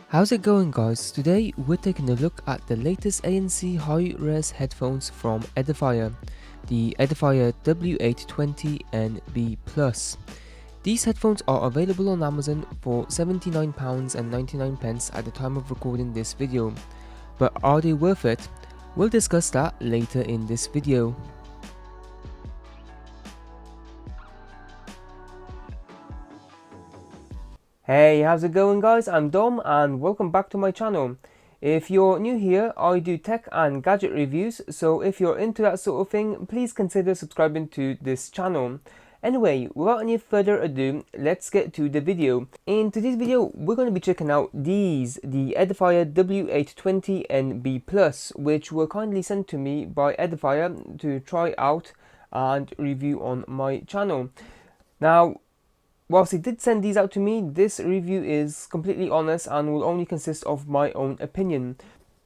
How's it going, guys? Today we're taking a look at the latest ANC high-res headphones from Edifier, the Edifier W820NB Plus. These headphones are available on Amazon for £79.99 at the time of recording this video. But are they worth it? We'll discuss that later in this video. Hey, how's it going, guys? I'm Dom and welcome back to my channel. If you're new here, I do tech and gadget reviews, so if you're into that sort of thing, please consider subscribing to this channel. Anyway, without any further ado, let's get to the video. In today's video, we're going to be checking out the Edifier W820NB Plus, which were kindly sent to me by Edifier to try out and review on my channel. Now, whilst he did send these out to me, this review is completely honest and will only consist of my own opinion.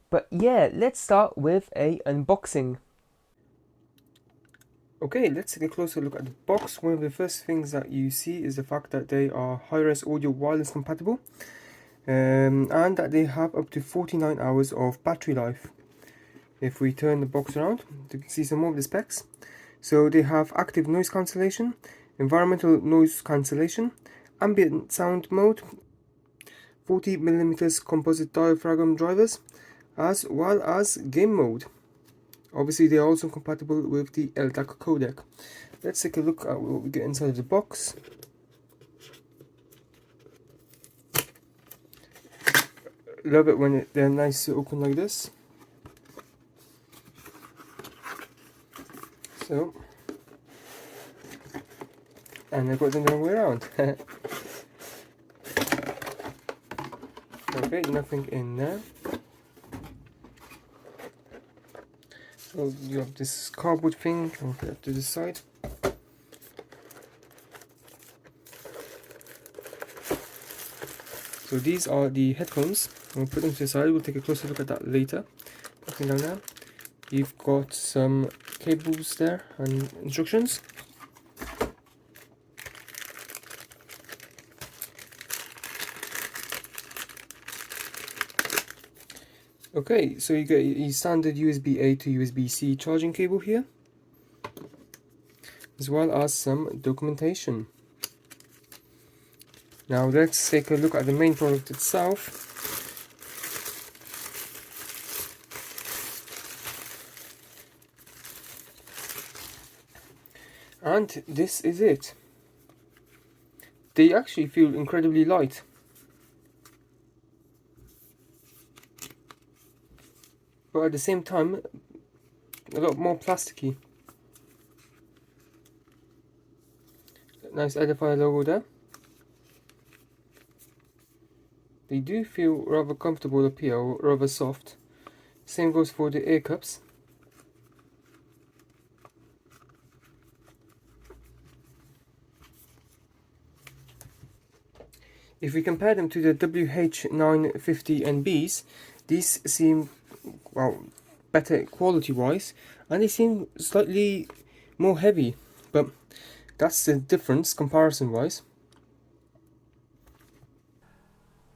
But yeah, let's start with a unboxing. Okay, let's take a closer look at the box. One of the first things that you see is the fact that they are high-res audio wireless compatible, and that they have up to 49 hours of battery life. If we turn the box around, you can see some more of the specs. So they have active noise cancellation, environmental noise cancellation, ambient sound mode, 40mm composite diaphragm drivers, as well as game mode. Obviously, they are also compatible with the LDAC codec. Let's take a look at what we get inside of the box. Love it when they're nice to open like this. So, and I've got them the wrong way around. Okay, nothing in there. So you have this cardboard thing, I'll put it to the side. So these are the headphones. I'll put them to the side, we'll take a closer look at that later. Nothing down there. You've got some cables there and instructions. Okay, so you get a standard USB-A to USB-C charging cable here, as well as some documentation. Now let's take a look at the main product itself. And this is it. They actually feel incredibly light. But at the same time, a lot more plasticky. Nice Edifier logo there. They do feel rather comfortable up here, or rather soft. Same goes for the ear cups. If we compare them to the WH950NBs, these seem, well, better quality wise, and they seem slightly more heavy, but that's the difference comparison wise.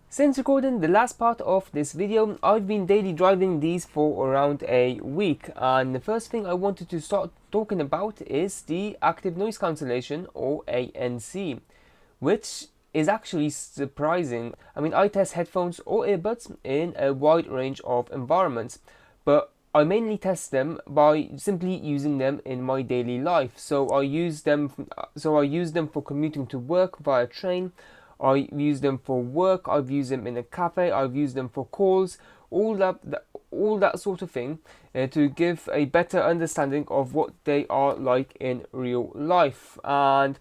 Since recording the last part of this video, I've been daily driving these for around a week, and the first thing I wanted to start talking about is the active noise cancellation, or ANC, which is actually surprising. I mean, I test headphones or earbuds in a wide range of environments, but I mainly test them by simply using them in my daily life. So I use them for commuting to work via train. I use them for work. I've used them in a cafe. I've used them for calls. All that sort of thing, to give a better understanding of what they are like in real life. And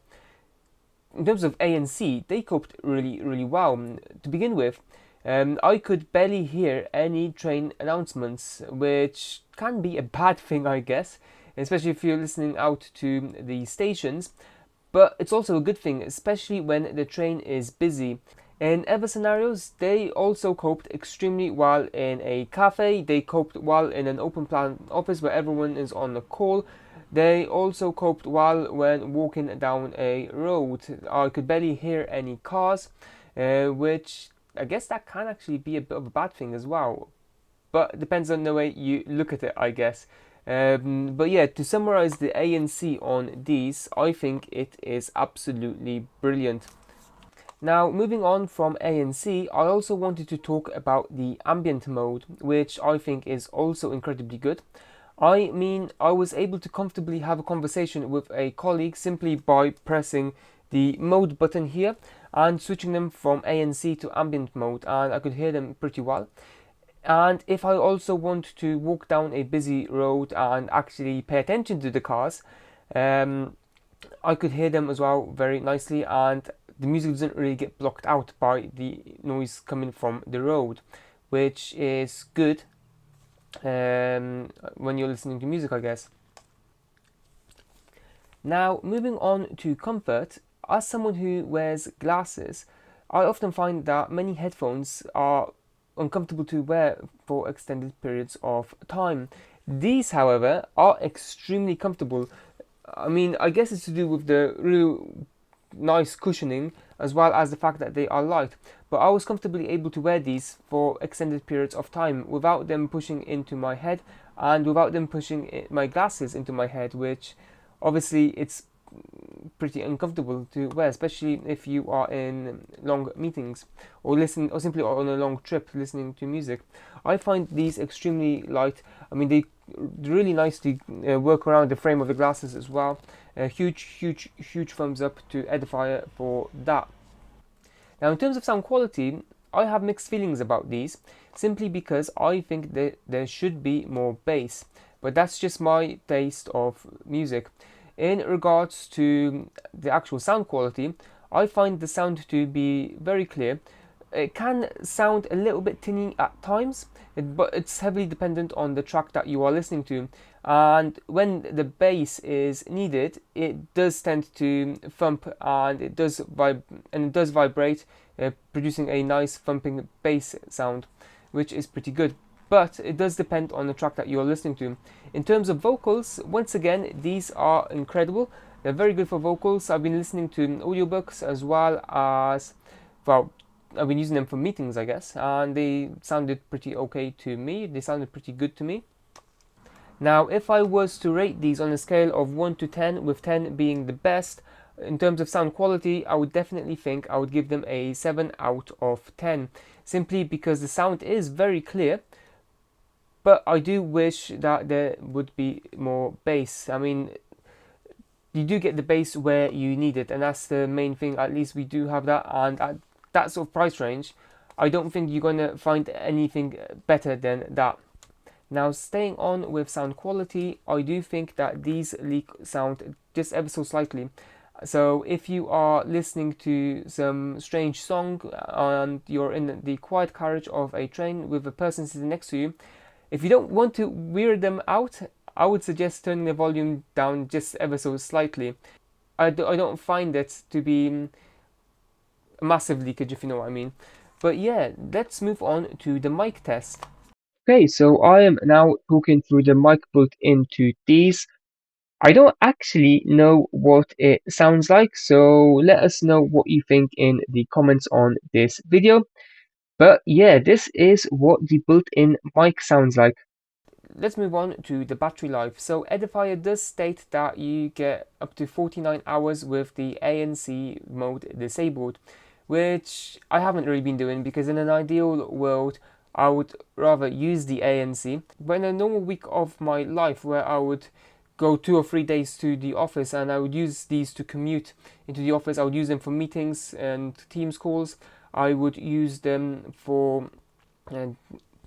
in terms of ANC, they coped really well. To begin with, I could barely hear any train announcements, which can be a bad thing, I guess, especially if you're listening out to the stations. But it's also a good thing, especially when the train is busy. In other scenarios, they also coped extremely well in a cafe. They coped well in an open plan office where everyone is on a call. They also coped well when walking down a road. I could barely hear any cars, which I guess that can actually be a bit of a bad thing as well, but it depends on the way you look at it, I guess. But yeah, to summarize the ANC on these, I think it is absolutely brilliant. Now, moving on from ANC, I also wanted to talk about the ambient mode, which I think is also incredibly good. I mean, I was able to comfortably have a conversation with a colleague simply by pressing the mode button here and switching them from ANC to ambient mode, and I could hear them pretty well. And if I also want to walk down a busy road and actually pay attention to the cars, um, I could hear them as well very nicely, and the music doesn't really get blocked out by the noise coming from the road, which is good when you're listening to music, I guess. Now, moving on to comfort, as someone who wears glasses, I often find that many headphones are uncomfortable to wear for extended periods of time. These, however, are extremely comfortable. I mean, I guess it's to do with the real nice cushioning as well as the fact that they are light, but I was comfortably able to wear these for extended periods of time without them pushing into my head and without them pushing my glasses into my head, which obviously it's pretty uncomfortable to wear, especially if you are in long meetings or listen or simply on a long trip listening to music. I find these extremely light. I mean, they really nicely work around the frame of the glasses as well. A huge thumbs up to Edifier for that. Now, in terms of sound quality, I have mixed feelings about these, simply because I think that there should be more bass, but that's just my taste of music. In regards to the actual sound quality, I find the sound to be very clear. It can sound a little bit tinny at times, but it's heavily dependent on the track that you are listening to. And when the bass is needed, it does tend to thump and it does vibrate, producing a nice thumping bass sound, which is pretty good. But it does depend on the track that you're listening to. In terms of vocals, once again, these are incredible. They're very good for vocals. I've been listening to audiobooks as well as, well, I've been using them for meetings, I guess, and they sounded pretty okay to me. They sounded pretty good to me. Now, if I was to rate these on a scale of 1 to 10, with 10 being the best, in terms of sound quality, I would definitely think I would give them a 7 out of 10, simply because the sound is very clear, but I do wish that there would be more bass. I mean, you do get the bass where you need it, and that's the main thing. At least we do have that, and at that sort of price range, I don't think you're gonna find anything better than that. Now, staying on with sound quality, I do think that these leak sound just ever so slightly. So if you are listening to some strange song and you're in the quiet carriage of a train with a person sitting next to you, if you don't want to weird them out, I would suggest turning the volume down just ever so slightly. I don't find it to be a massive leakage, if you know what I mean. But yeah, let's move on to the mic test. Okay, so I am now talking through the mic built into these. I don't actually know what it sounds like, so let us know what you think in the comments on this video. But yeah, this is what the built-in mic sounds like. Let's move on to the battery life. So Edifier does state that you get up to 49 hours with the ANC mode disabled, which I haven't really been doing because in an ideal world I would rather use the ANC. But in a normal week of my life where I would go 2 or 3 days to the office and I would use these to commute into the office, I would use them for meetings and Teams calls. I would use them for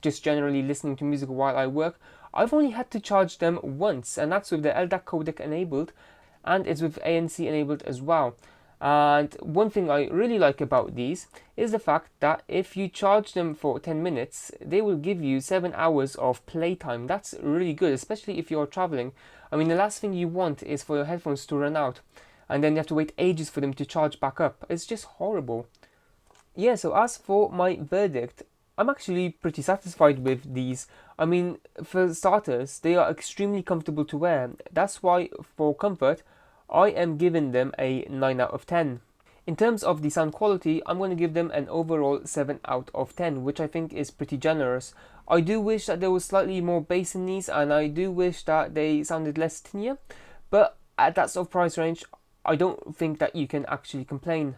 just generally listening to music while I work. I've only had to charge them once, and that's with the LDAC codec enabled, and it's with ANC enabled as well. And one thing I really like about these is the fact that if you charge them for 10 minutes, they will give you 7 hours of playtime. That's really good, especially if you're traveling. I mean, the last thing you want is for your headphones to run out, and then you have to wait ages for them to charge back up. It's just horrible. Yeah, so as for my verdict, I'm actually pretty satisfied with these. I mean, for starters, they are extremely comfortable to wear. That's why, for comfort, I am giving them a 9 out of 10. In terms of the sound quality, I'm going to give them an overall 7 out of 10, which I think is pretty generous. I do wish that there was slightly more bass in these, and I do wish that they sounded less tinier, but at that sort of price range, I don't think that you can actually complain.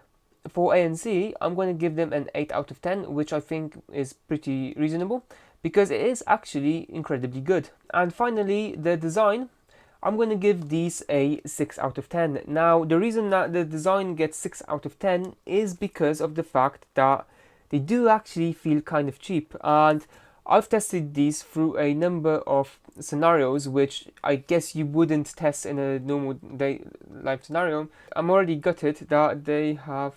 For ANC, I'm going to give them an 8 out of 10, which I think is pretty reasonable, because it is actually incredibly good. And finally, the design, I'm going to give these a 6 out of 10. Now, the reason that the design gets 6 out of 10 is because of the fact that they do actually feel kind of cheap. And I've tested these through a number of scenarios, which I guess you wouldn't test in a normal day life scenario. I'm already gutted that they have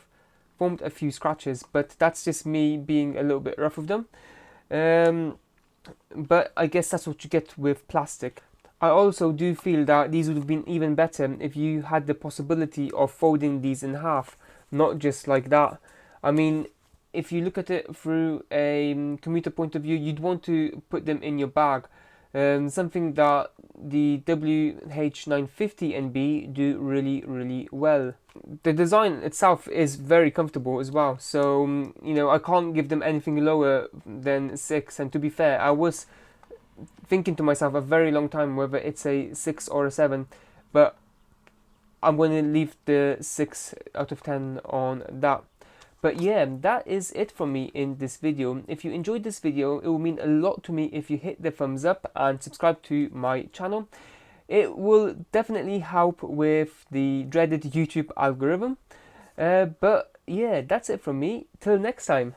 formed a few scratches, but that's just me being a little bit rough with them. But I guess that's what you get with plastic. I also do feel that these would have been even better if you had the possibility of folding these in half, not just like that. I mean, if you look at it through a commuter point of view, you'd want to put them in your bag. Something that the WH950NB do really, really well. The design itself is very comfortable as well, so you know, I can't give them anything lower than 6. And to be fair, I was thinking to myself a very long time whether it's a 6 or a 7, but I'm going to leave the 6 out of 10 on that. But yeah, that is it from me in this video. If you enjoyed this video, it will mean a lot to me if you hit the thumbs up and subscribe to my channel. It will definitely help with the dreaded YouTube algorithm. But yeah, that's it from me. Till next time.